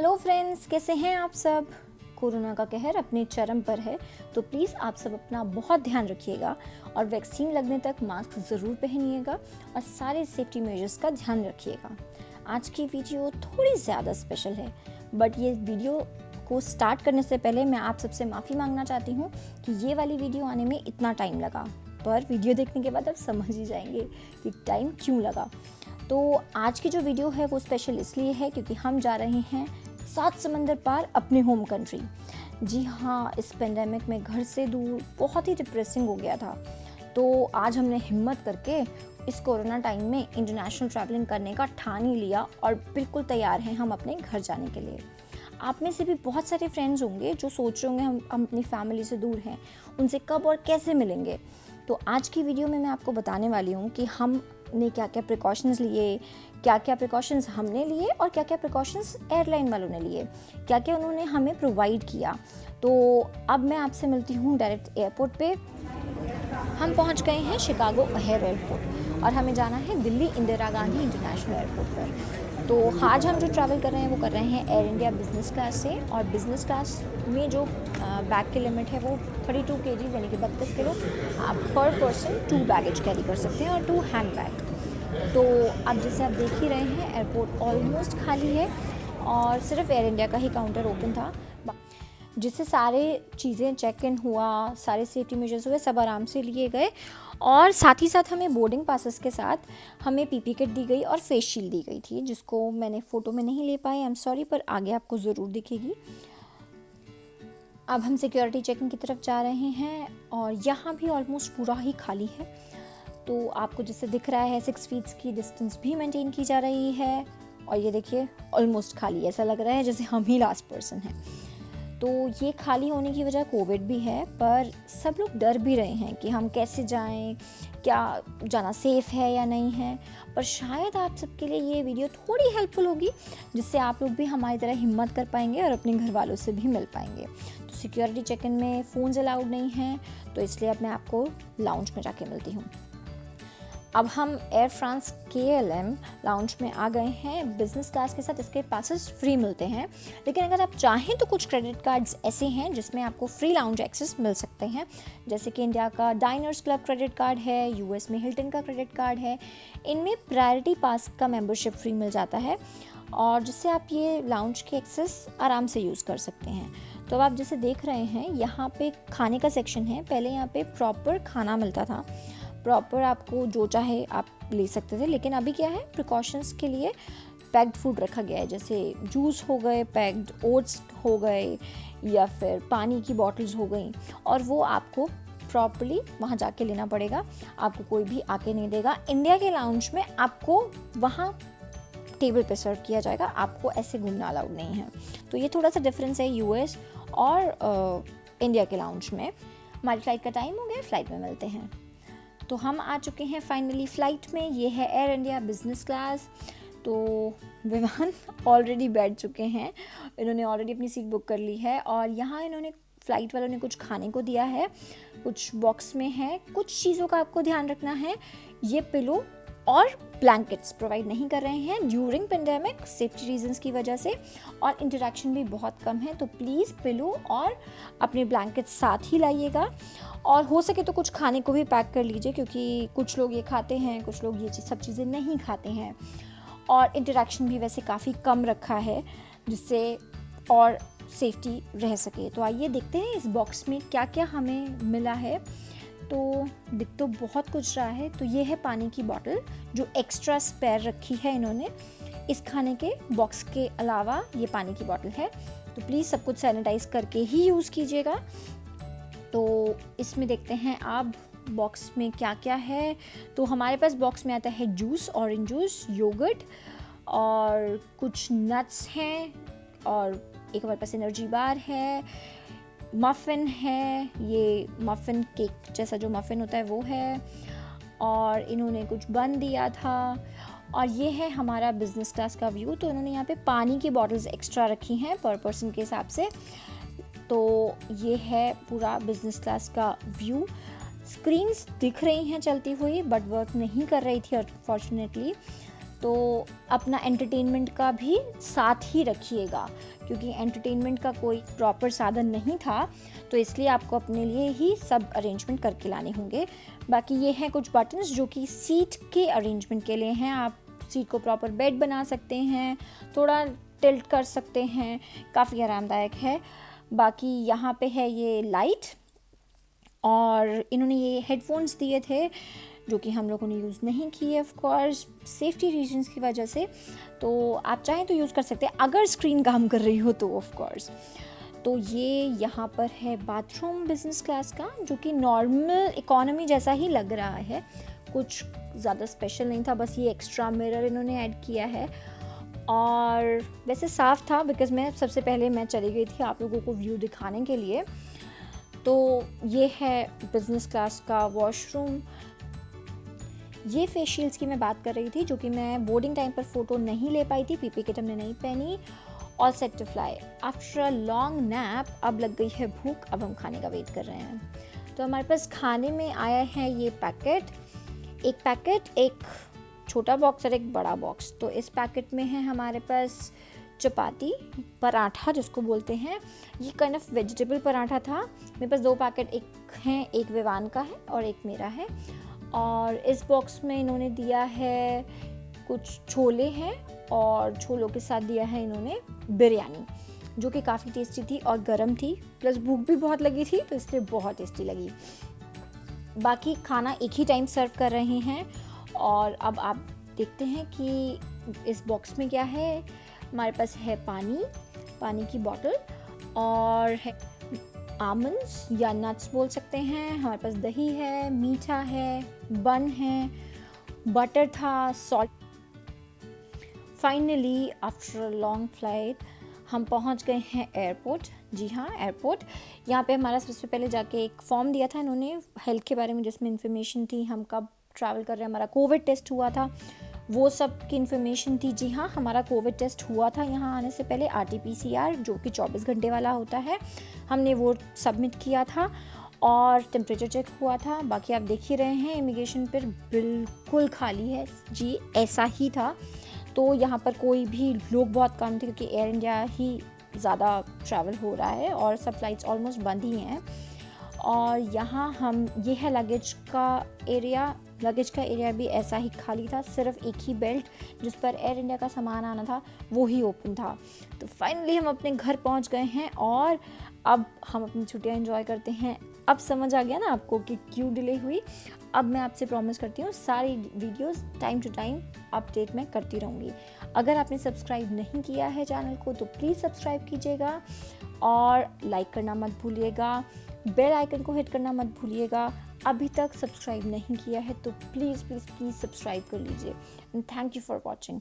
Hello friends, कैसे हैं आप सब। कोरोना का कहर अपने चरम पर है, तो प्लीज़ आप सब अपना बहुत ध्यान रखिएगा और वैक्सीन लगने तक मास्क ज़रूर पहनिएगा और सारे सेफ्टी मेजर्स का ध्यान रखिएगा। आज की वीडियो थोड़ी ज़्यादा स्पेशल है, बट ये वीडियो को स्टार्ट करने से पहले मैं आप सबसे माफ़ी मांगना चाहती हूँ कि ये वाली वीडियो आने में इतना टाइम लगा, पर वीडियो देखने के बाद आप समझ ही जाएंगे कि टाइम क्यों लगा। तो आज की जो वीडियो है वो स्पेशल इसलिए है क्योंकि हम जा रहे हैं 7 समंदर पार अपने होम कंट्री। जी हाँ, इस पेंडेमिक में घर से दूर बहुत ही डिप्रेसिंग हो गया था, तो आज हमने हिम्मत करके इस कोरोना टाइम में इंटरनेशनल ट्रैवलिंग करने का ठान ही लिया और बिल्कुल तैयार हैं हम अपने घर जाने के लिए। आप में से भी बहुत सारे फ्रेंड्स होंगे जो सोच रहे होंगे हम अपनी फैमिली से दूर हैं, उनसे कब और कैसे मिलेंगे। तो आज की वीडियो में मैं आपको बताने वाली हूँ कि हमने क्या क्या प्रिकॉशंस लिए, क्या क्या प्रिकॉशंस हमने लिए और क्या क्या प्रिकॉशंस एयरलाइन वालों ने लिए, क्या क्या उन्होंने हमें प्रोवाइड किया। तो अब मैं आपसे मिलती हूँ डायरेक्ट एयरपोर्ट पे। हम पहुँच गए हैं शिकागो ओहेयर एयरपोर्ट और हमें जाना है दिल्ली इंदिरा गांधी इंटरनेशनल एयरपोर्ट पर। तो आज हम जो ट्रैवल कर रहे हैं वो कर रहे हैं एयर इंडिया बिज़नेस क्लास से, और बिज़नेस क्लास में जो बैग की लिमिट है वो 32 kg यानी कि 32 किलो आप पर पर्सन 2 बैगेज कैरी कर सकते हैं और 2 हैंड बैग। तो अब जैसे आप देख ही रहे हैं एयरपोर्ट ऑलमोस्ट खाली है और सिर्फ एयर इंडिया का ही काउंटर ओपन था, जिससे सारे चीज़ें चेक इन हुआ, सारे सेफ्टी मेजर्स हुए, सब आराम से लिए गए। और साथ ही साथ हमें बोर्डिंग पासेस के साथ हमें पीपी किट दी गई और फेस शील्ड दी गई थी, जिसको मैंने फ़ोटो में नहीं ले पाई, आई एम सॉरी, पर आगे आपको ज़रूर दिखेगी। अब हम सिक्योरिटी चेकिंग की तरफ जा रहे हैं और यहाँ भी ऑलमोस्ट पूरा ही खाली है। तो आपको जैसे दिख रहा है 6 फीट की डिस्टेंस भी मेंटेन की जा रही है और ये देखिए ऑलमोस्ट खाली, ऐसा लग रहा है जैसे हम ही लास्ट पर्सन हैं। तो ये खाली होने की वजह कोविड भी है, पर सब लोग डर भी रहे हैं कि हम कैसे जाएं, क्या जाना सेफ़ है या नहीं है। पर शायद आप सबके लिए ये वीडियो थोड़ी हेल्पफुल होगी, जिससे आप लोग भी हमारी तरह हिम्मत कर पाएंगे और अपने घर वालों से भी मिल पाएंगे। तो सिक्योरिटी चेक इन में फ़ोन्स अलाउड नहीं हैं, तो इसलिए अब मैं आपको लाउंज में जाके मिलती हूँ। अब हम एयर फ्रांस KLM लाउंज में आ गए हैं। बिज़नेस क्लास के साथ इसके पासेस फ्री मिलते हैं, लेकिन अगर आप चाहें तो कुछ क्रेडिट कार्ड्स ऐसे हैं जिसमें आपको फ्री लाउंज एक्सेस मिल सकते हैं, जैसे कि इंडिया का डाइनर्स क्लब क्रेडिट कार्ड है, US में हिल्टन का क्रेडिट कार्ड है। इनमें प्रायोरिटी पास का मेंबरशिप फ्री मिल जाता है और जिससे आप ये लाउंज के एक्सेस आराम से यूज़ कर सकते हैं। तो अब आप जैसे देख रहे हैं यहाँ पे खाने का सेक्शन है। पहले यहाँ पे प्रॉपर खाना मिलता था, प्रॉपर आपको जो चाहे आप ले सकते थे, लेकिन अभी क्या है, प्रिकॉशंस के लिए पैक्ड फूड रखा गया है, जैसे जूस हो गए, पैक्ड ओट्स हो गए या फिर पानी की बॉटल्स हो गई, और वो आपको प्रॉपर्ली वहाँ जाके लेना पड़ेगा, आपको कोई भी आके नहीं देगा। इंडिया के लाउंज में आपको वहाँ टेबल पे सर्व किया जाएगा, आपको ऐसे घूमना अलाउड नहीं है। तो ये थोड़ा सा डिफरेंस है US और इंडिया के लाउंज में। हमारी फ़्लाइट का टाइम हो गया, फ़्लाइट में मिलते हैं। तो हम आ चुके हैं फाइनली फ़्लाइट में। ये है एयर इंडिया बिज़नेस क्लास। तो विमान ऑलरेडी बैठ चुके हैं, इन्होंने ऑलरेडी अपनी सीट बुक कर ली है और यहाँ इन्होंने फ़्लाइट वालों ने कुछ खाने को दिया है, कुछ बॉक्स में है। कुछ चीज़ों का आपको ध्यान रखना है, ये पिलो और ब्लैंकेट्स प्रोवाइड नहीं कर रहे हैं ड्यूरिंग पेंडेमिक सेफ्टी रीजंस की वजह से, और इंटरेक्शन भी बहुत कम है, तो प्लीज़ पिलो और अपने ब्लैंकेट्स साथ ही लाइएगा। और हो सके तो कुछ खाने को भी पैक कर लीजिए, क्योंकि कुछ लोग ये खाते हैं, कुछ लोग ये सब चीज़ें नहीं खाते हैं। और इंटरेक्शन भी वैसे काफ़ी कम रखा है, जिससे और सेफ्टी रह सके। तो आइए देखते हैं इस बॉक्स में क्या क्या हमें मिला है। तो दिख तो बहुत कुछ रहा है। तो ये है पानी की बॉटल जो एक्स्ट्रा स्पेयर रखी है इन्होंने। इस खाने के बॉक्स के अलावा ये पानी की बॉटल है, तो प्लीज़ सब कुछ सैनिटाइज करके ही यूज़ कीजिएगा। तो इसमें देखते हैं आप बॉक्स में क्या क्या है। तो हमारे पास बॉक्स में आता है जूस, ऑरेंज जूस, योगर्ट और कुछ नट्स हैं, और एक हमारे पास एनर्जी बार है, मफ़िन है, ये मफ़िन केक जैसा जो मफ़िन होता है वो है, और इन्होंने कुछ बन दिया था। और ये है हमारा बिज़नेस क्लास का व्यू। तो इन्होंने यहाँ पे पानी की बॉटल्स एक्स्ट्रा रखी हैं पर पर्सन के हिसाब से। तो ये है पूरा बिज़नेस क्लास का व्यू। स्क्रीन्स दिख रही हैं चलती हुई, बट वर्क नहीं कर रही थी अनफॉर्चुनेटली। तो अपना एंटरटेनमेंट का भी साथ ही रखिएगा, क्योंकि एंटरटेनमेंट का कोई प्रॉपर साधन नहीं था, तो इसलिए आपको अपने लिए ही सब अरेंजमेंट करके लाने होंगे। बाकी ये हैं कुछ बटन्स जो कि सीट के अरेंजमेंट के लिए हैं। आप सीट को प्रॉपर बेड बना सकते हैं, थोड़ा टिल्ट कर सकते हैं, काफ़ी आरामदायक है। बाकी यहाँ पे है ये लाइट, और इन्होंने ये हेडफोन्स दिए थे जो कि हम लोगों ने यूज़ नहीं किए ऑफ कोर्स सेफ्टी रीजंस की वजह से। तो आप चाहें तो यूज़ कर सकते हैं अगर स्क्रीन काम कर रही हो तो ऑफ कोर्स। तो ये यहाँ पर है बाथरूम बिजनेस क्लास का, जो कि नॉर्मल इकोनॉमी जैसा ही लग रहा है, कुछ ज़्यादा स्पेशल नहीं था, बस ये एक्स्ट्रा मिरर इन्होंने ऐड किया है। और वैसे साफ़ था बिकॉज़ मैं सबसे पहले मैं चली गई थी आप लोगों को व्यू दिखाने के लिए। तो ये है बिज़नेस क्लास का वॉशरूम। ये फेस शील्ड्स की मैं बात कर रही थी, जो कि मैं बोर्डिंग टाइम पर फ़ोटो नहीं ले पाई थी, पीपी किट हमने नहीं पहनी। All set to fly after a long nap. अब लग गई है भूख, अब हम खाने का वेट कर रहे हैं। तो हमारे पास खाने में आया है ये पैकेट, एक छोटा बॉक्स और एक बड़ा बॉक्स। तो इस पैकेट में है हमारे पास चपाती, पराठा जिसको बोलते हैं, ये काइंड ऑफ वेजिटेबल पराठा था। मेरे पास 2 पैकेट, एक हैं, एक विवान का है और एक मेरा है। और इस बॉक्स में इन्होंने दिया है कुछ छोले हैं, और छोलों के साथ दिया है इन्होंने बिरयानी, जो कि काफ़ी टेस्टी थी और गरम थी, प्लस भूख भी बहुत लगी थी तो इसलिए बहुत टेस्टी लगी। बाकी खाना एक ही टाइम सर्व कर रहे हैं। और अब आप देखते हैं कि इस बॉक्स में क्या है। हमारे पास है पानी की बॉटल, और है आमंड्स या नट्स बोल सकते हैं। हमारे पास दही है, मीठा है, बन है, बटर था, salt. Finally after a long flight हम पहुंच गए हैं एयरपोर्ट। जी हाँ, एयरपोर्ट। यहाँ पे हमारा सबसे पहले जाके एक फॉर्म दिया था इन्होंने हेल्थ के बारे में, जिसमें इन्फॉर्मेशन थी हम कब ट्रैवल कर रहे हैं, हमारा कोविड टेस्ट हुआ था, वो सब की इन्फॉर्मेशन थी। जी हाँ, हमारा कोविड टेस्ट हुआ था यहाँ आने से पहले, RT-PCR, जो कि 24 घंटे वाला होता है, हमने वो सबमिट किया था, और टेम्परेचर चेक हुआ था। बाकी आप देख ही रहे हैं इमिग्रेशन पर बिल्कुल खाली है। जी ऐसा ही था। तो यहाँ पर कोई भी लोग बहुत कम थे, क्योंकि एयर इंडिया ही ज़्यादा ट्रैवल हो रहा है और सब फ्लाइट्स ऑलमोस्ट बंद ही हैं। और यहाँ हम ये है लगेज का एरिया भी ऐसा ही खाली था, सिर्फ एक ही बेल्ट जिस पर एयर इंडिया का सामान आना था वो ही ओपन था। तो फाइनली हम अपने घर पहुँच गए हैं, और अब हम अपनी छुट्टियाँ एंजॉय करते हैं। अब समझ आ गया ना आपको कि क्यों डिले हुई। अब मैं आपसे प्रॉमिस करती हूँ सारी videos time to time update मैं करती रहूँगी। अगर आपने सब्सक्राइब नहीं किया है चैनल को तो प्लीज़ सब्सक्राइब कीजिएगा, और लाइक करना मत भूलिएगा, बेल आइकन को हिट करना मत भूलिएगा। अभी तक सब्सक्राइब नहीं किया है तो प्लीज़ सब्सक्राइब कर लीजिए। And thank you for watching.